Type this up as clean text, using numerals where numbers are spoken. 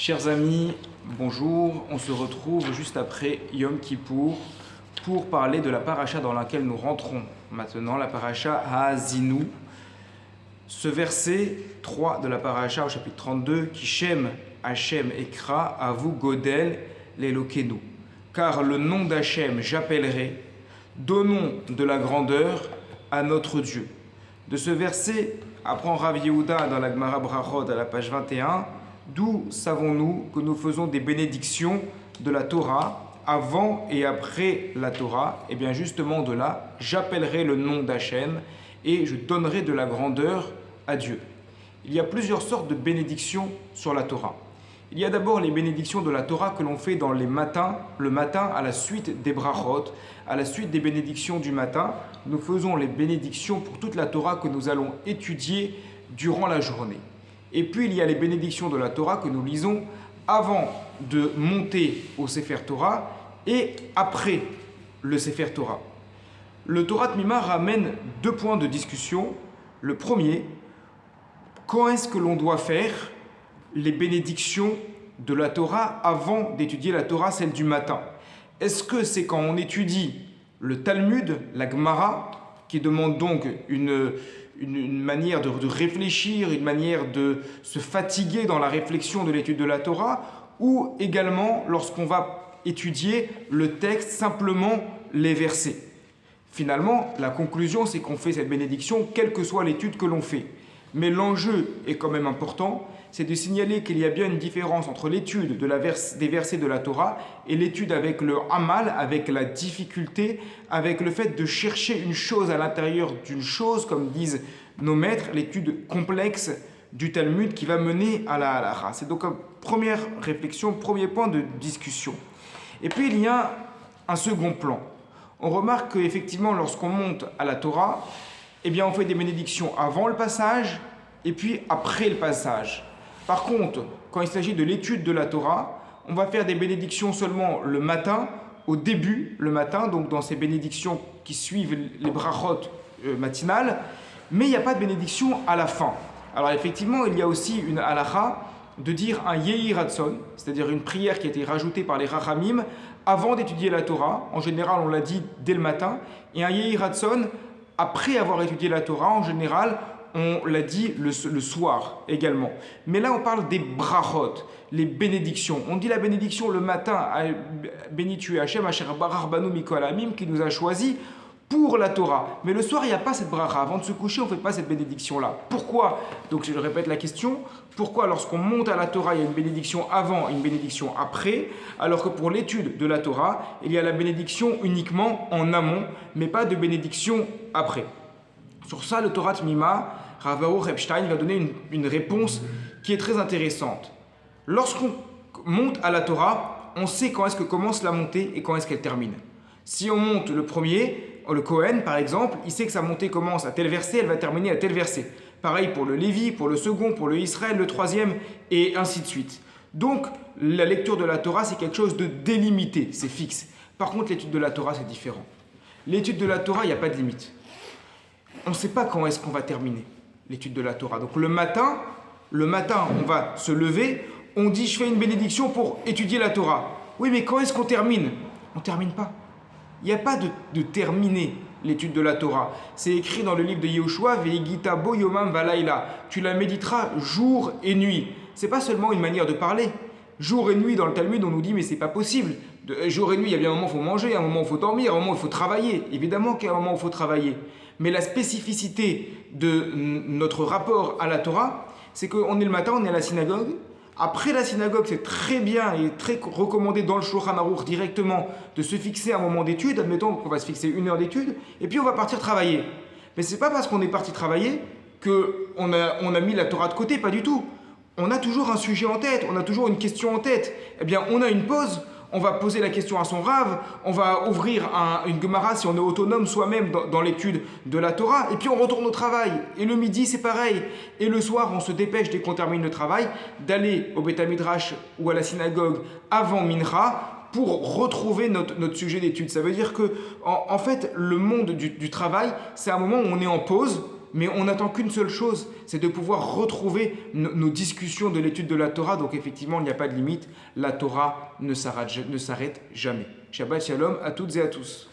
Chers amis, bonjour. On se retrouve juste après Yom Kippour pour parler de la paracha dans laquelle nous rentrons maintenant, la paracha Haazinu. Ce verset 3 de la paracha au chapitre 32, Kishem Hashem Ekra Avu Godel Lelokenu. Car le nom d'Hachem j'appellerai, donnons de la grandeur à notre Dieu. De ce verset apprend Rav Yehuda dans la Gemara Brachot à la page 21. D'où savons-nous que nous faisons des bénédictions de la Torah avant et après la Torah? Et bien justement de là, j'appellerai le nom d'Hachem et je donnerai de la grandeur à Dieu. Il y a plusieurs sortes de bénédictions sur la Torah. Il y a d'abord les bénédictions de la Torah que l'on fait dans le matin à la suite des brachot, à la suite des bénédictions du matin. Nous faisons les bénédictions pour toute la Torah que nous allons étudier durant la journée. Et puis il y a les bénédictions de la Torah que nous lisons avant de monter au Sefer Torah et après le Sefer Torah. Le Torah Tmima ramène deux points de discussion. Le premier, quand est-ce que l'on doit faire les bénédictions de la Torah avant d'étudier la Torah, celle du matin? Est-ce que c'est quand on étudie le Talmud, la Gemara, qui demande donc une manière de réfléchir, une manière de se fatiguer dans la réflexion de l'étude de la Torah, ou également lorsqu'on va étudier le texte, simplement les versets? Finalement, la conclusion, c'est qu'on fait cette bénédiction, quelle que soit l'étude que l'on fait. Mais l'enjeu est quand même important, c'est de signaler qu'il y a bien une différence entre l'étude des versets de la Torah et l'étude avec le amal, avec la difficulté, avec le fait de chercher une chose à l'intérieur d'une chose, comme disent nos maîtres, l'étude complexe du Talmud qui va mener à la halakha. C'est donc une première réflexion, premier point de discussion. Et puis il y a un second plan. On remarque qu'effectivement, lorsqu'on monte à la Torah, eh bien, on fait des bénédictions avant le passage et puis après le passage. Par contre, quand il s'agit de l'étude de la Torah, on va faire des bénédictions seulement le matin, au début, le matin, donc dans ces bénédictions qui suivent les brachot matinales, mais il n'y a pas de bénédiction à la fin. Alors effectivement, il y a aussi une halakha de dire un Yehi Ratson, c'est-à-dire une prière qui a été rajoutée par les Rachamim avant d'étudier la Torah. En général, on l'a dit dès le matin, et un Yehi Ratson après avoir étudié la Torah. En général, on l'a dit le soir également. Mais là, on parle des brachot, les bénédictions. On dit la bénédiction le matin, béni tu es Hachem, Asher Barar Banu Mikol Amim, qui nous a choisis pour la Torah. Mais le soir, il n'y a pas cette bracha. Avant de se coucher, on ne fait pas cette bénédiction-là. Pourquoi? Donc, je répète la question. Pourquoi, lorsqu'on monte à la Torah, il y a une bénédiction avant et une bénédiction après, alors que pour l'étude de la Torah, il y a la bénédiction uniquement en amont, mais pas de bénédiction après? Sur ça, le Torah Tmima, Rav Aruch Epstein va donner une réponse qui est très intéressante. Lorsqu'on monte à la Torah, on sait quand est-ce que commence la montée et quand est-ce qu'elle termine. Si on monte le premier, le Kohen par exemple, il sait que sa montée commence à tel verset, elle va terminer à tel verset. Pareil pour le Lévi, pour le second, pour le Israël, le troisième, et ainsi de suite. Donc, la lecture de la Torah, c'est quelque chose de délimité, c'est fixe. Par contre, l'étude de la Torah, c'est différent. L'étude de la Torah, il n'y a pas de limite. On ne sait pas quand est-ce qu'on va terminer l'étude de la Torah. Donc le matin, on va se lever, on dit je fais une bénédiction pour étudier la Torah. Oui, mais quand est-ce qu'on termine? On ne termine pas. Il n'y a pas de terminer l'étude de la Torah. C'est écrit dans le livre de Yehoshua, Ve'igita bo yomam valayla. Tu la méditeras jour et nuit. C'est pas seulement une manière de parler. Jour et nuit dans le Talmud, on nous dit mais c'est pas possible. Jour et nuit, il y a bien un moment où il faut manger, un moment où il faut dormir, un moment où il faut travailler. Évidemment qu'il y a un moment où il faut travailler. Mais la spécificité de notre rapport à la Torah, c'est qu'on est le matin, on est à la synagogue. Après la synagogue, c'est très bien et très recommandé dans le Shulchan Aruch directement de se fixer un moment d'étude. Admettons qu'on va se fixer 1 heure d'étude et puis on va partir travailler. Mais c'est pas parce qu'on est parti travailler qu'on a mis la Torah de côté, pas du tout. On a toujours un sujet en tête, on a toujours une question en tête. Eh bien, on a une pause. On va poser la question à son Rav, on va ouvrir une Gemara si on est autonome soi-même dans l'étude de la Torah, et puis on retourne au travail. Et le midi, c'est pareil. Et le soir, on se dépêche dès qu'on termine le travail d'aller au Beth Midrash ou à la synagogue avant Mincha pour retrouver notre sujet d'étude. Ça veut dire que, en fait, le monde du travail, c'est un moment où on est en pause, mais on n'attend qu'une seule chose, c'est de pouvoir retrouver nos discussions de l'étude de la Torah. Donc effectivement, il n'y a pas de limite, la Torah ne s'arrête jamais. Shabbat Shalom à toutes et à tous.